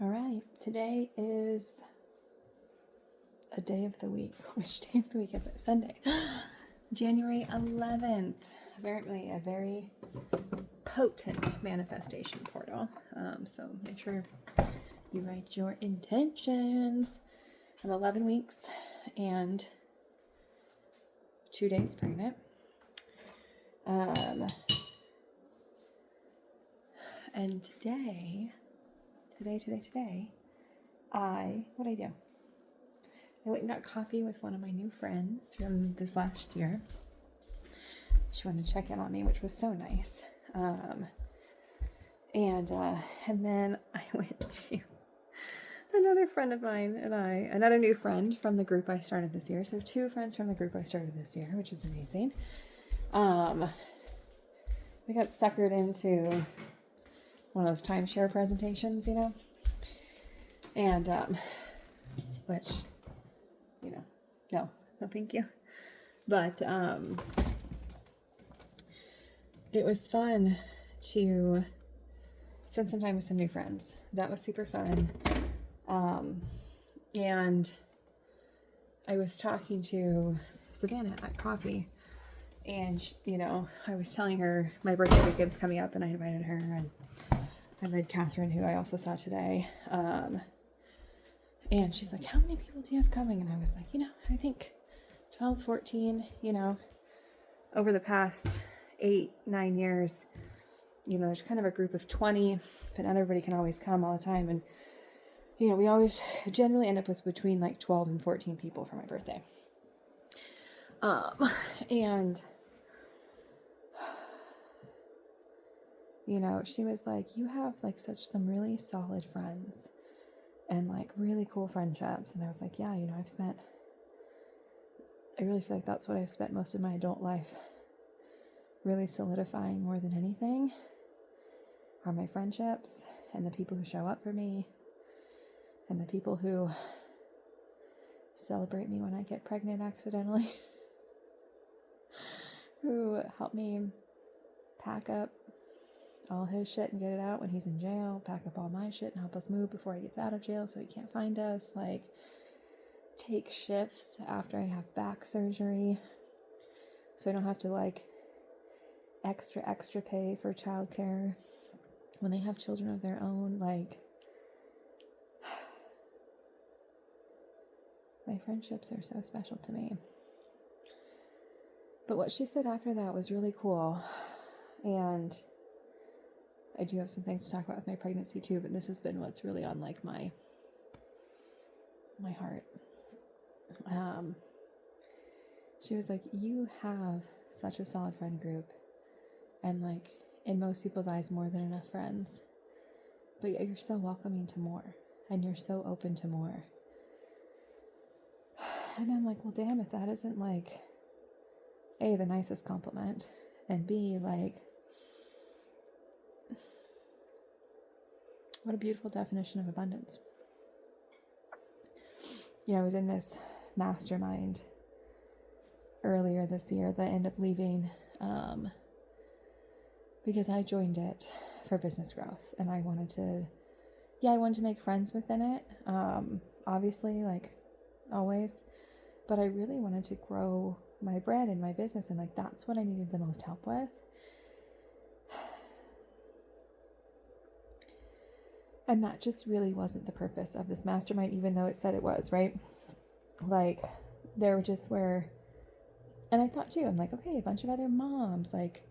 All right, today is a day of the week. Which day of the week is it? Sunday, January 11th. Apparently, a very potent manifestation portal. So make sure you write your intentions. I'm 11 weeks and 2 days pregnant. And today, what'd I do? I went and got coffee with one of my new friends from this last year. She wanted to check in on me, which was so nice. And then I went to another friend of mine and another new friend from the group I started this year. So 2 friends from the group I started this year, which is amazing. We got suckered into one of those timeshare presentations, and which, no, thank you. But it was fun to spend some time with some new friends. That was super fun. And I was talking to Savannah at coffee, and I was telling her my birthday weekend's coming up, and I invited her, and I invited Catherine, who I also saw today. And she's like, how many people do you have coming? And I was like, I think 12, 14, over the past 8-9 years, there's kind of a group of 20, but not everybody can always come all the time. And, we always generally end up with between like 12 and 14 people for my birthday. And, she was like, you have like some really solid friends and like really cool friendships. And I was like, yeah, I really feel like that's what I've spent most of my adult life really solidifying more than anything are my friendships and the people who show up for me and the people who celebrate me when I get pregnant accidentally, who help me pack up all his shit and get it out when he's in jail, pack up all my shit and help us move before he gets out of jail so he can't find us, like take shifts after I have back surgery so I don't have to like extra pay for childcare when they have children of their own. Like, my friendships are so special to me. But what she said after that was really cool, and I do have some things to talk about with my pregnancy too, but this has been what's really on like my heart. She was like, you have such a solid friend group, and like in most people's eyes more than enough friends, but yet you're so welcoming to more, and you're so open to more. And I'm like, well, damn, if that isn't like A, the nicest compliment, and B, like, what a beautiful definition of abundance. I was in this mastermind earlier this year that I ended up leaving because I joined it for business growth, and I wanted to make friends within it, obviously, like always, but I really wanted to grow my brand and my business, and like that's what I needed the most help with. And that just really wasn't the purpose of this mastermind, even though it said it was, right? Like, there just were, and I thought too, I'm like, okay, a bunch of other moms, like,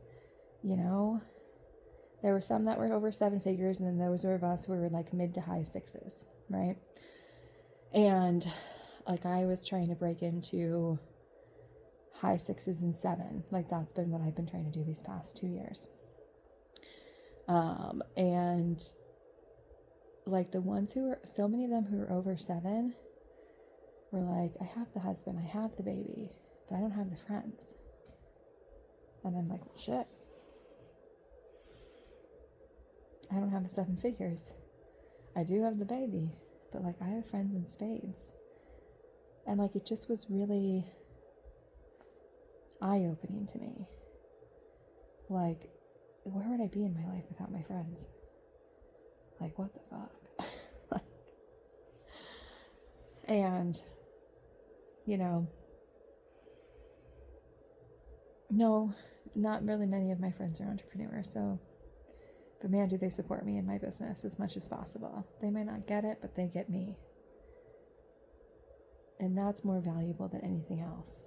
there were some that were over 7 figures, and then those were of us who were like mid to high 6s, right? And like, I was trying to break into high 6s and 7. Like, that's been what I've been trying to do these past 2 years. And like the ones so many of them who are over 7 were like, I have the husband, I have the baby, but I don't have the friends. And I'm like, well, shit. I don't have the 7 figures. I do have the baby, but like I have friends in spades. And like it just was really eye-opening to me. Like, where would I be in my life without my friends? Like, what the fuck? And, you know, no, not really many of my friends are entrepreneurs, so, but man, do they support me in my business as much as possible. They might not get it, but they get me. And that's more valuable than anything else.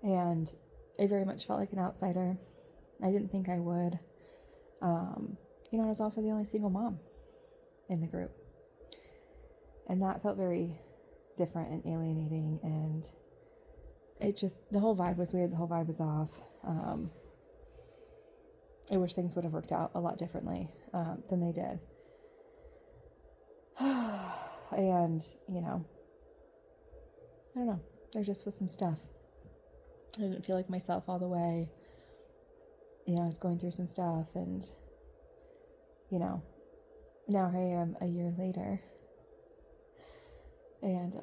And I very much felt like an outsider. I didn't think I would. You know, I was also the only single mom in the group. And that felt very different and alienating. And it just, the whole vibe was weird. The whole vibe was off. I wish things would have worked out a lot differently than they did. And, you know, I don't know. There just was some stuff. I didn't feel like myself all the way. You know, I was going through some stuff, and, you know, now here I am a year later and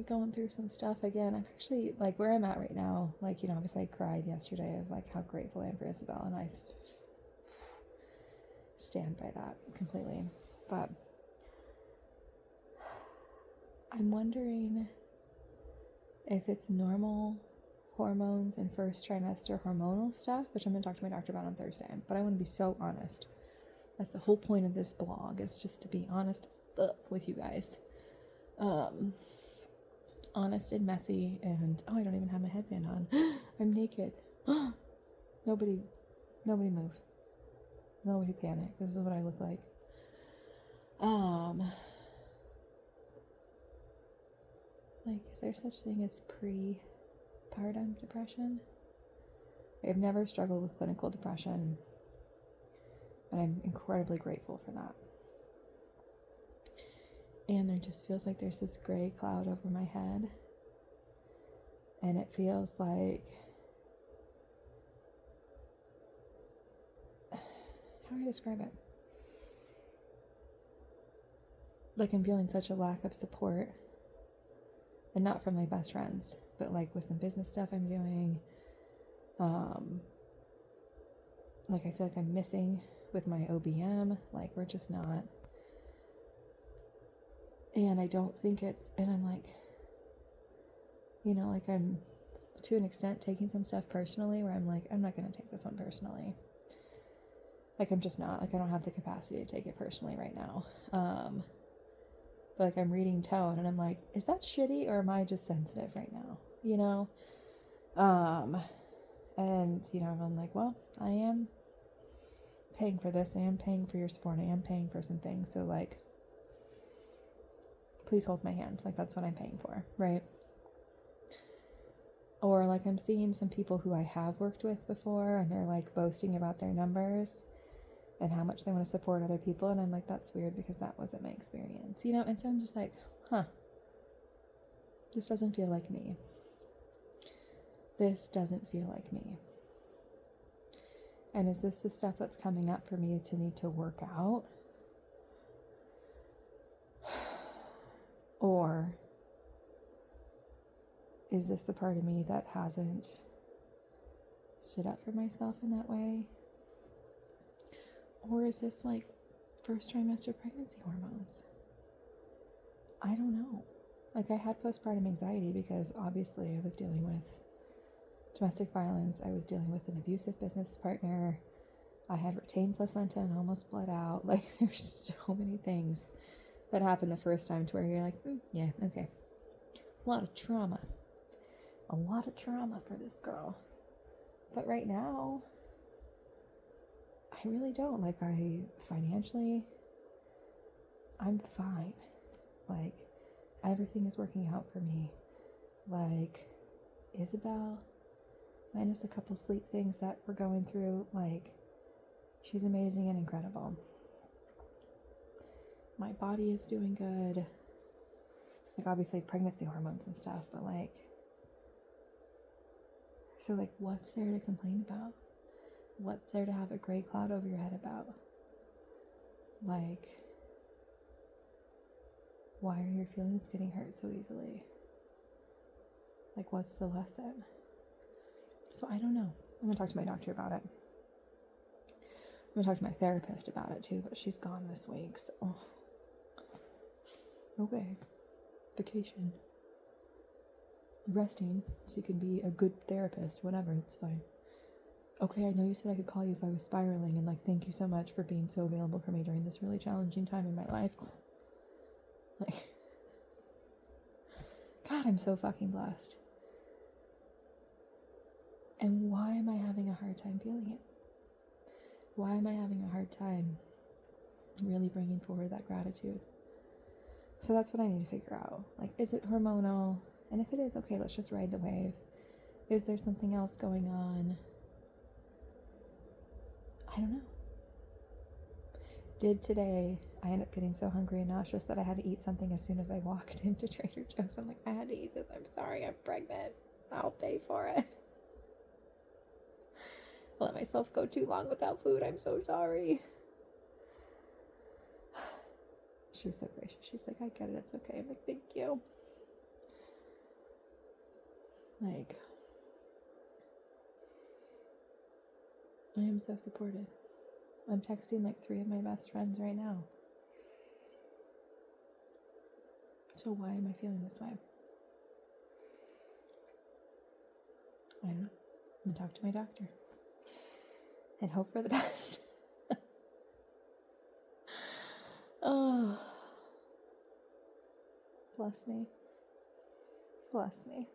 going through some stuff again. I'm actually, like, where I'm at right now, like, you know, obviously I cried yesterday of, like, how grateful I am for Isabel, and I stand by that completely. But I'm wondering if it's normal hormones and first trimester hormonal stuff, which I'm going to talk to my doctor about on Thursday, but I want to be so honest. That's the whole point of this blog, is just to be honest with you guys. Honest and messy, and I don't even have my headband on. I'm naked. Nobody move. Nobody panic. This is what I look like. Like, is there such thing as pre-partum depression? I've never struggled with clinical depression, and I'm incredibly grateful for that. And there just feels like there's this gray cloud over my head, and it feels like, how do I describe it? Like I'm feeling such a lack of support, and not from my best friends, but like with some business stuff I'm doing. Like I feel like I'm missing with my OBM, like we're just not. And I don't think it's, and I'm like, you know, like I'm to an extent taking some stuff personally, where I'm like, I'm not going to take this one personally. Like I'm just not, like I don't have the capacity to take it personally right now. But like I'm reading tone and I'm like, is that shitty or am I just sensitive right now? You know? And you know, I'm like, well, I am paying for this. I am paying for your support. I am paying for some things. So like, please hold my hand. Like that's what I'm paying for, right? Or like I'm seeing some people who I have worked with before, and they're like boasting about their numbers and how much they want to support other people. And I'm like, that's weird because that wasn't my experience, you know? And so I'm just like, this doesn't feel like me. This doesn't feel like me. And is this the stuff that's coming up for me to need to work out? Or is this the part of me that hasn't stood up for myself in that way? Or is this like first trimester pregnancy hormones? I don't know. Like I had postpartum anxiety because obviously I was dealing with domestic violence. I was dealing with an abusive business partner. I had retained placenta and almost bled out. Like there's so many things that happened the first time to where you're like, yeah, okay. A lot of trauma for this girl. But right now, I really don't. Like financially, I'm fine. Like everything is working out for me. Like Isabel, minus a couple sleep things that we're going through, like she's amazing and incredible. My body is doing good. Like obviously pregnancy hormones and stuff, but like, so like what's there to complain about? What's there to have a gray cloud over your head about? Like, why are your feelings getting hurt so easily? Like, what's the lesson? So I don't know. I'm gonna talk to my doctor about it. I'm gonna talk to my therapist about it too, but she's gone this week, so okay. vacation. Resting so you can be a good therapist, whatever, it's fine. Okay, I know you said I could call you if I was spiraling, and like, thank you so much for being so available for me during this really challenging time in my life. Like, God, I'm so fucking blessed. And why am I having a hard time feeling it? Why am I having a hard time really bringing forward that gratitude? So that's what I need to figure out. Like, is it hormonal? And if it is, okay, let's just ride the wave. Is there something else going on? I don't know. Did today I end up getting so hungry and nauseous that I had to eat something as soon as I walked into Trader Joe's? I'm like, I had to eat this. I'm sorry, I'm pregnant. I'll pay for it. I let myself go too long without food. I'm so sorry. She was so gracious. She's like, I get it. It's okay. I'm like, thank you. Like, I am so supported. I'm texting like 3 of my best friends right now. So why am I feeling this way? I don't know. I'm gonna talk to my doctor and hope for the best. Oh, bless me. Bless me.